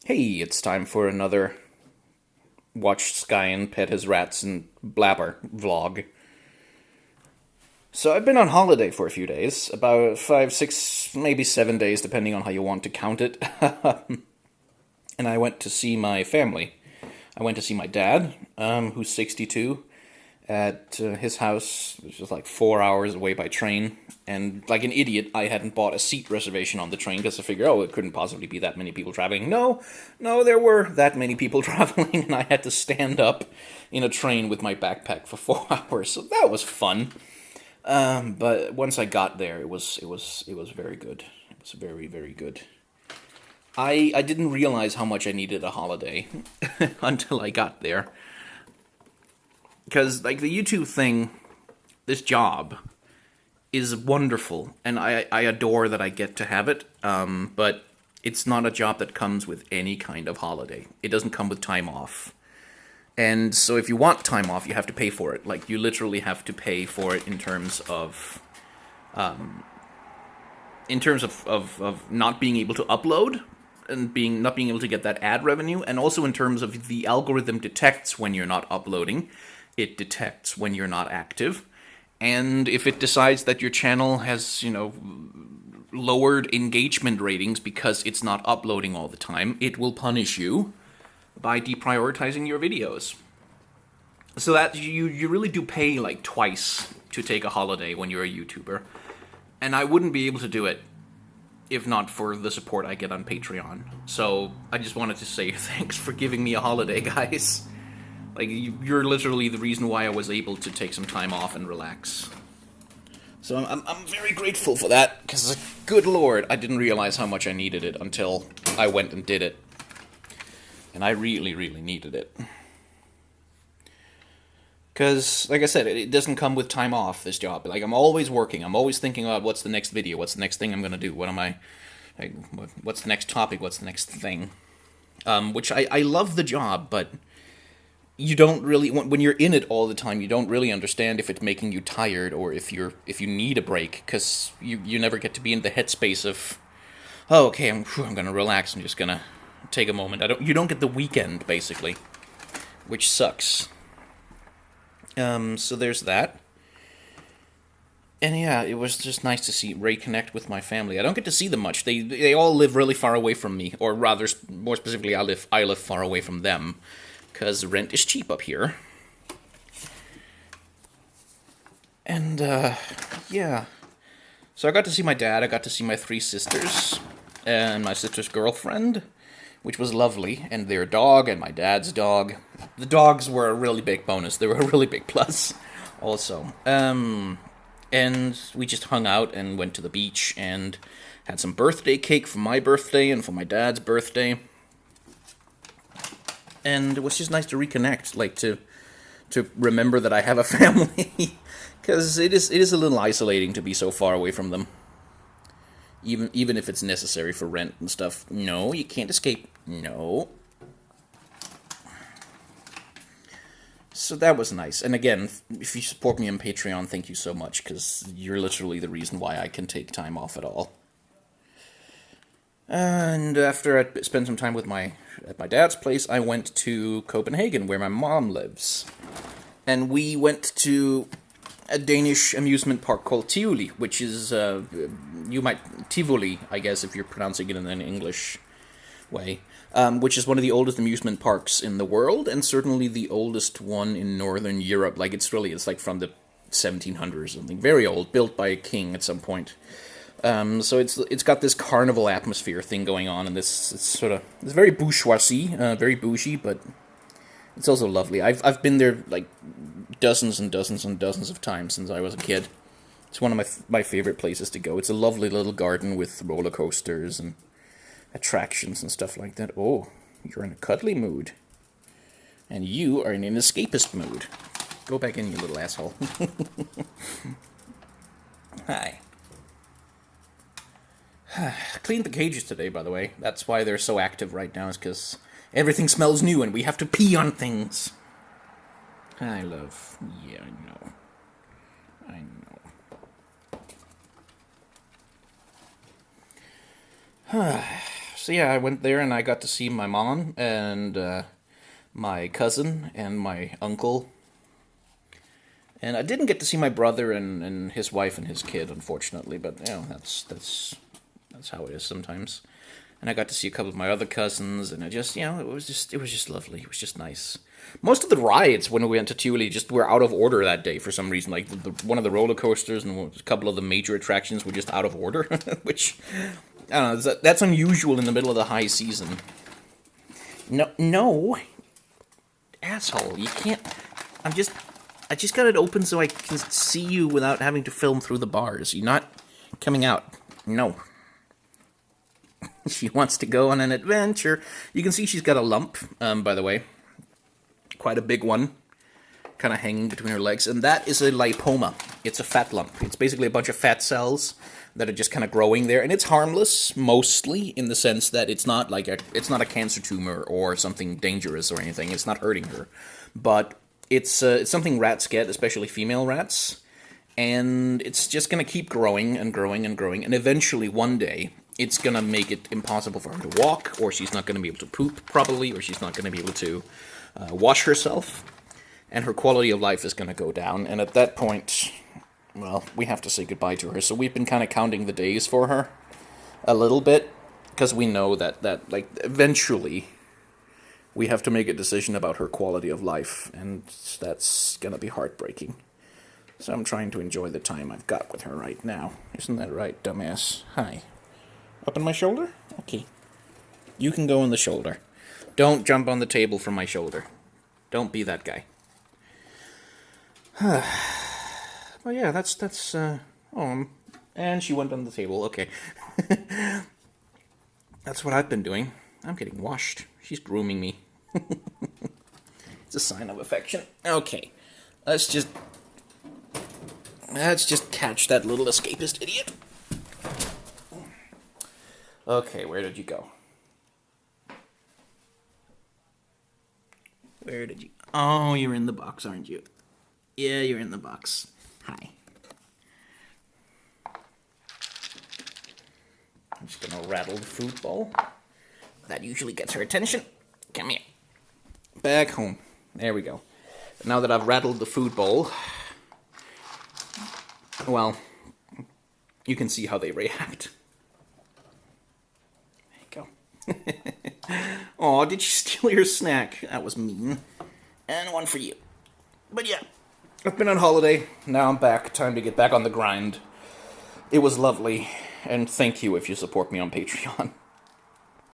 Hey, it's time for another Watch Skyen Pet His Rats and Blabber vlog. So I've been on holiday for a few days, about 5, 6, maybe 7 days, depending on how you want to count it. And I went to see my family. I went to see my dad, who's 62, at his house, which is like 4 hours away by train. And like an idiot, I hadn't bought a seat reservation on the train because I figured, oh, it couldn't possibly be that many people traveling. No, there were that many people traveling, and I had to stand up in a train with my backpack for 4 hours. So that was fun. But once I got there, it was very good. It was very, very good. I didn't realize how much I needed a holiday until I got there. Because, like, the YouTube thing, this job, is wonderful, and I adore that I get to have it, but it's not a job that comes with any kind of holiday. It doesn't come with time off. And so if you want time off, you have to pay for it. Like, you literally have to pay for it in terms of not being able to upload and not being able to get that ad revenue, and also in terms of the algorithm detects when you're not uploading. It detects when you're not active. And if it decides that your channel has, lowered engagement ratings because it's not uploading all the time, it will punish you by deprioritizing your videos. So that you really do pay like twice to take a holiday when you're a YouTuber. And I wouldn't be able to do it if not for the support I get on Patreon. So I just wanted to say thanks for giving me a holiday, guys. Like, you're literally the reason why I was able to take some time off and relax. So I'm very grateful for that, because, good lord, I didn't realize how much I needed it until I went and did it. And I really, really needed it. Because, like I said, it doesn't come with time off, this job. Like, I'm always working. I'm always thinking about what's the next video, what's the next thing I'm going to do, what's the next topic, what's the next thing. Which I love the job, but you don't really, when you're in it all the time, you don't really understand if it's making you tired or if you need a break, because you never get to be in the headspace of, oh, okay, I'm gonna relax, I'm just gonna take a moment. You don't get the weekend, basically, which sucks. So there's that. And yeah, it was just nice to reconnect with my family. I don't get to see them much. They all live really far away from me, or rather, more specifically, I live far away from them, because rent is cheap up here. And, yeah. So I got to see my dad, I got to see my 3 sisters, and my sister's girlfriend, which was lovely, and their dog, and my dad's dog. The dogs were a really big bonus. They were a really big plus, also. And we just hung out and went to the beach, and had some birthday cake for my birthday and for my dad's birthday. And it was just nice to reconnect, like to remember that I have a family, because it is a little isolating to be so far away from them. Even if it's necessary for rent and stuff. No, you can't escape. No. So that was nice. And again, if you support me on Patreon, thank you so much, because you're literally the reason why I can take time off at all. And after I spent some time at my dad's place, I went to Copenhagen, where my mom lives. And we went to a Danish amusement park called Tivoli, which is, Tivoli, I guess, if you're pronouncing it in an English way, which is one of the oldest amusement parks in the world, and certainly the oldest one in Northern Europe. Like, it's like from the 1700s or something. Very old, built by a king at some point. So it's got this carnival atmosphere thing going on, and it's very bourgeoisie, very bougie, but it's also lovely. I've been there like dozens and dozens and dozens of times since I was a kid. It's one of my favorite places to go. It's a lovely little garden with roller coasters and attractions and stuff like that. Oh, you're in a cuddly mood, and you are in an escapist mood. Go back in, you little asshole. Hi. Cleaned the cages today, by the way. That's why they're so active right now, is because everything smells new and we have to pee on things. I love... Yeah, I know. so yeah, I went there and I got to see my mom and my cousin and my uncle. And I didn't get to see my brother and his wife and his kid, unfortunately. But that's how it is sometimes. And I got to see a couple of my other cousins, and it was just lovely. It was just nice. Most of the rides when we went to Tivoli just were out of order that day for some reason. Like one of the roller coasters and a couple of the major attractions were just out of order, which I don't know. That's unusual in the middle of the high season. No, no, asshole! You can't. I just got it open so I can see you without having to film through the bars. You're not coming out. No. She wants to go on an adventure. You can see she's got a lump, by the way. Quite a big one. Kind of hanging between her legs. And that is a lipoma. It's a fat lump. It's basically a bunch of fat cells that are just kind of growing there. And it's harmless, mostly, in the sense that it's not a cancer tumor or something dangerous or anything. It's not hurting her. But it's something rats get, especially female rats. And it's just going to keep growing and growing and growing. And eventually, one day, it's going to make it impossible for her to walk, or she's not going to be able to poop properly, or she's not going to be able to wash herself. And her quality of life is going to go down. And at that point, well, we have to say goodbye to her. So we've been kind of counting the days for her a little bit, because we know that like, eventually we have to make a decision about her quality of life, and that's going to be heartbreaking. So I'm trying to enjoy the time I've got with her right now. Isn't that right, dumbass? Hi. Up on my shoulder? Okay. You can go on the shoulder. Don't jump on the table from my shoulder. Don't be that guy. Well, yeah, that's and she went on the table. Okay. That's what I've been doing. I'm getting washed. She's grooming me. It's a sign of affection. Okay. Let's just catch that little escapist idiot. Okay, where did you go? Where did you... Oh, you're in the box, aren't you? Yeah, you're in the box. Hi. I'm just gonna rattle the food bowl. That usually gets her attention. Come here. Back home. There we go. Now that I've rattled the food bowl, well, you can see how they react. There you go. Aw, did you steal your snack? That was mean. And one for you. But yeah, I've been on holiday. Now I'm back. Time to get back on the grind. It was lovely. And thank you if you support me on Patreon.